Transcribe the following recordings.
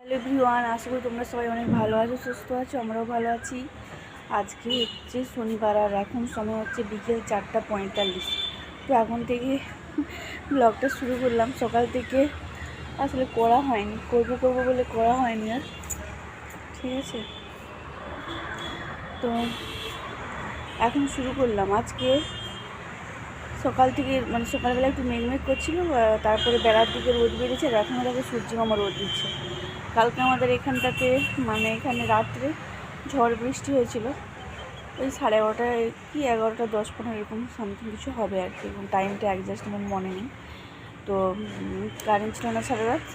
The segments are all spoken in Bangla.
হ্যালো এভরিওয়ান, আশা করি তোমরা সবাই অনেক ভালো আছো, সুস্থ আছো। আমরাও ভালো আছি। আজকে হচ্ছে শনিবার আর এখন সময় হচ্ছে বিকেল 4:45। তো এখন থেকে ব্লগটা শুরু করলাম। সকাল থেকে আসলে করা হয়নি, করবো বলে করা হয়নি আর, ঠিক আছে। তো এখন শুরু করলাম। আজকে সকাল থেকে সকালবেলা একটু মেঘমেঘ করছিল, তারপরে বেলার দিকে রোদ বেরিয়েছে আর এখনও দেখো সূর্যমামা রোদ দিচ্ছে। কালকে আমাদের এখানটাতে এখানে রাত্রে ঝড় বৃষ্টি হয়েছিল। ওই 11:30 কি 11টা 10-15 এরকম সামথিং কিছু হবে আর কি, এবং টাইমটা অ্যাডজাস্ট আমার মনে নেই। তো কারেন্ট ছিল না সারা রাত।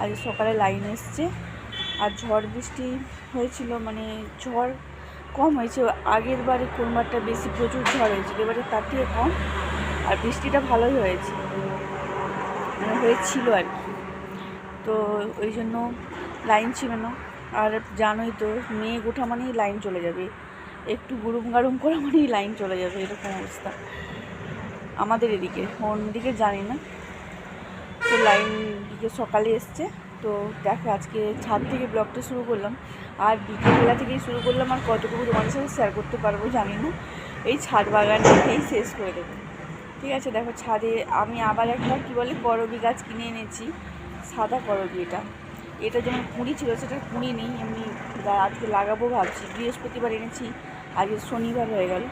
আজ সকালে লাইন এসছে আর ঝড় বৃষ্টি হয়েছিল, ঝড় কম হয়েছে। আগের বারে কোনবারটা বেশি প্রচুর ঝড় হয়েছিল, এবারে তার থেকে কম। আর বৃষ্টিটা ভালোই হয়েছে, হয়েছিল আর কি। তো ওই জন্য লাইন ছিল না। আর জানোই তো, মেঘ ওঠা মানেই লাইন চলে যাবে, একটু গুরুম গারুম করা মানেই লাইন চলে যাবে, এরকম অবস্থা আমাদের এদিকে। অন্যদিকে জানি না। তো লাইন দিকে সকালে এসছে। তো দেখো, আজকে ছাদ থেকে ব্লগটা শুরু করলাম আর বিকেলবেলা থেকেই শুরু করলাম। আর কতটুকু তোমাদের সাথে শেয়ার করতে পারবো জানি না, এই ছাদ বাগানটাকেই শেষ করে দেবো, ঠিক আছে। দেখো, ছাদে আমি আবার একটা করবি গাছ কিনে এনেছি, সাদা করবি। এটা যেমন কুঁড়ি ছিল, সেটা কুঁড়ি নেই, এমনি আজকে লাগাবো ভাবছি। বৃহস্পতিবার এনেছি, আজকে শনিবার হয়ে গেল।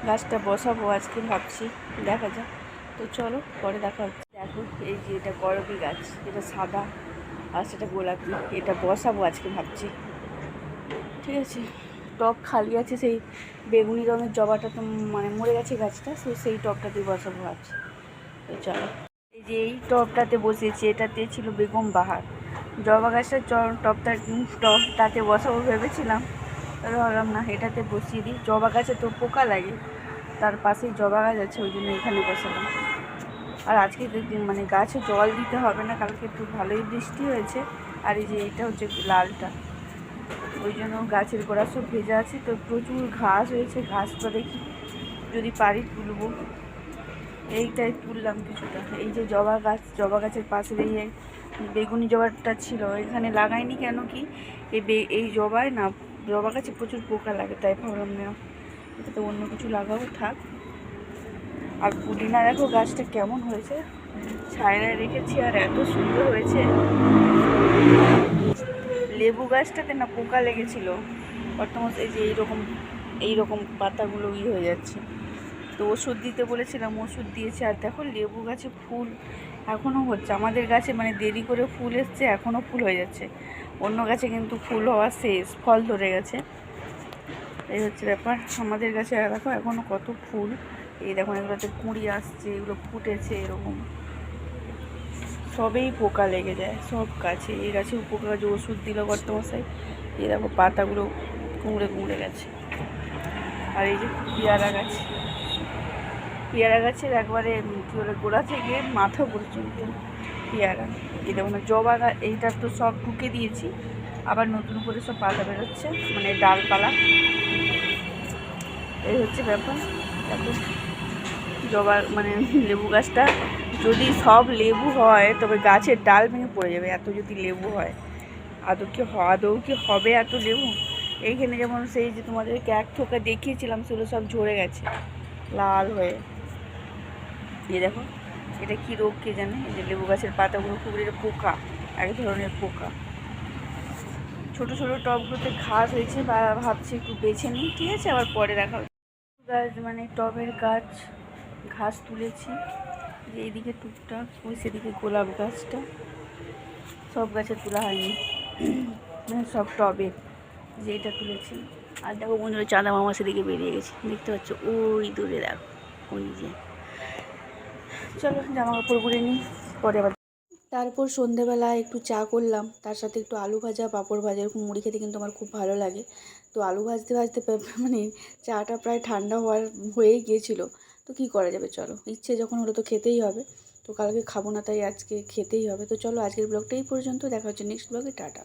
গাছটা বসাবো আজকে ভাবছি, দেখা যাক। তো চলো, পরে দেখা হচ্ছে। দেখো, এই যে এটা করবি গাছ, এটা সাদা আর সেটা গোলাপি। এটা বসাবো আজকে ভাবছি, ঠিক আছে। টব খালি আছে, সেই বেগুনি রঙের জবাটা তো মরে গেছে গাছটা, সেই টবটাতে বসাবো ভাবছি। তো চলো, এই যে এই টবটাতে বসিয়েছি, এটাতে ছিল বেগম বাহার। জবা গাছটা টবটাতে বসাবো ভেবেছিলাম, তবে ভাবলাম না, এটাতে বসিয়ে দিই। জবা গাছে তো পোকা লাগে, তার পাশেই জবা গাছ আছে, ওই জন্য এখানে বসালাম। আর আজকে গাছে জল দিতে হবে না, কালকে একটু ভালোই বৃষ্টি হয়েছে। আর এই যে এইটা হচ্ছে লালটা, ওই জন্য গাছের গোড়া সব ভেজা আছে। তো প্রচুর ঘাস হয়েছে, ঘাসটা দেখি যদি পারি তুলবো। এইটাই তুললাম কিছুটা। এই যে জবা গাছের পাশে এই বেগুনি জবাটা ছিল, এখানে লাগাইনি কেন কি, এই জবা গাছে প্রচুর পোকা লাগে, তাই ভাবলাম না, এটাতে অন্য কিছু লাগাবো, থাক। আর পুদিনা দেখো গাছটা কেমন হয়েছে, ছায়ায় রেখেছি আর এত সুন্দর হয়েছে। লেবু গাছটাতে না পোকা লেগেছিল, বর্তমান এই যে এইরকম পাতাগুলো হয়ে যাচ্ছে। তো ওষুধ দিতে বলেছিলাম, ওষুধ দিয়েছে। আর দেখো, লেবু গাছে ফুল এখনও হচ্ছে। আমাদের গাছে দেরি করে ফুল এসছে, এখনও ফুল হয়ে যাচ্ছে। অন্য গাছে কিন্তু ফুল হওয়া শেষ, ফল ধরে গেছে। এই হচ্ছে ব্যাপার। আমাদের গাছে দেখো এখনও কত ফুল। এই দেখো, এগুলোতে কুঁড়ি আসছে, এগুলো ফুটেছে, এরকম সবেই পোকা লেগে যায় সব গাছে। এই গাছে পোকা যে ওষুধ দিল কর্তমশাই, এই দেখো পাতাগুলো কুঁড়ে গেছে। আর এই যে পেয়ারা গাছের একবারে গোড়া থেকে মাথা পর্যন্ত পেয়ারা। এই দেখো না, জবা গাছ এইটা তো সব ঠুকে দিয়েছি, আবার নতুন করে সব পাতা বেরোচ্ছে, ডালপালা। এই হচ্ছে ব্যাপার। দেখো, লেবু গাছটা যদি সব লেবু হয়, তবে গাছের ডাল ভেঙে পড়ে যাবে, এত যদি লেবু হয়। আদৌ কি হবে এত লেবু? এইখানে যেমন সেই যে তোমাদেরকে এক থোকা দেখিয়েছিলাম, সেগুলো সব ঝরে গেছে লাল হয়ে। দিয়ে দেখো, এটা কি রোগ কে জানে। এই যে লেবু গাছের পাতাগুলো খুব পোকা, এক ধরনের পোকা। ছোট ছোট টবগুলোতে ঘাস হয়েছে, বা ভাবছি একটু বেছে নিই, ঠিক আছে, আবার পরে দেখা হচ্ছে। গাছ টবের গাছ ঘাস তুলেছি, যে এইদিকে টুকটাক, ওই সেদিকে গোলাপ গাছটা, সব গাছে তোলা হয়নি, সব টবে যে এটা তুলেছি। আর দেখো বন্ধুরা, চাঁদা মামা সেদিকে বেরিয়ে গেছে, দেখতে পাচ্ছ ওই দূরে, দেখো ওই যে। চলো জামা কাপড় পরে নিই, পরে আবার। তারপর সন্ধেবেলা একটু চা করলাম, তার সাথে একটু আলু ভাজা, পাঁপড় ভাজা, এরকম মুড়ি খেতে কিন্তু আমার খুব ভালো লাগে। তো আলু ভাজতে চাটা প্রায় ঠান্ডা হয়েই গিয়েছিলো। তো কী করা যাবে, চলো, ইচ্ছে যখন হলো তো খেতেই হবে। তো কালকে খাবো না, তাই আজকে খেতেই হবে। তো চলো, আজকের ব্লগটা এই পর্যন্ত, দেখা হচ্ছে নেক্সট ব্লগে, টাটা।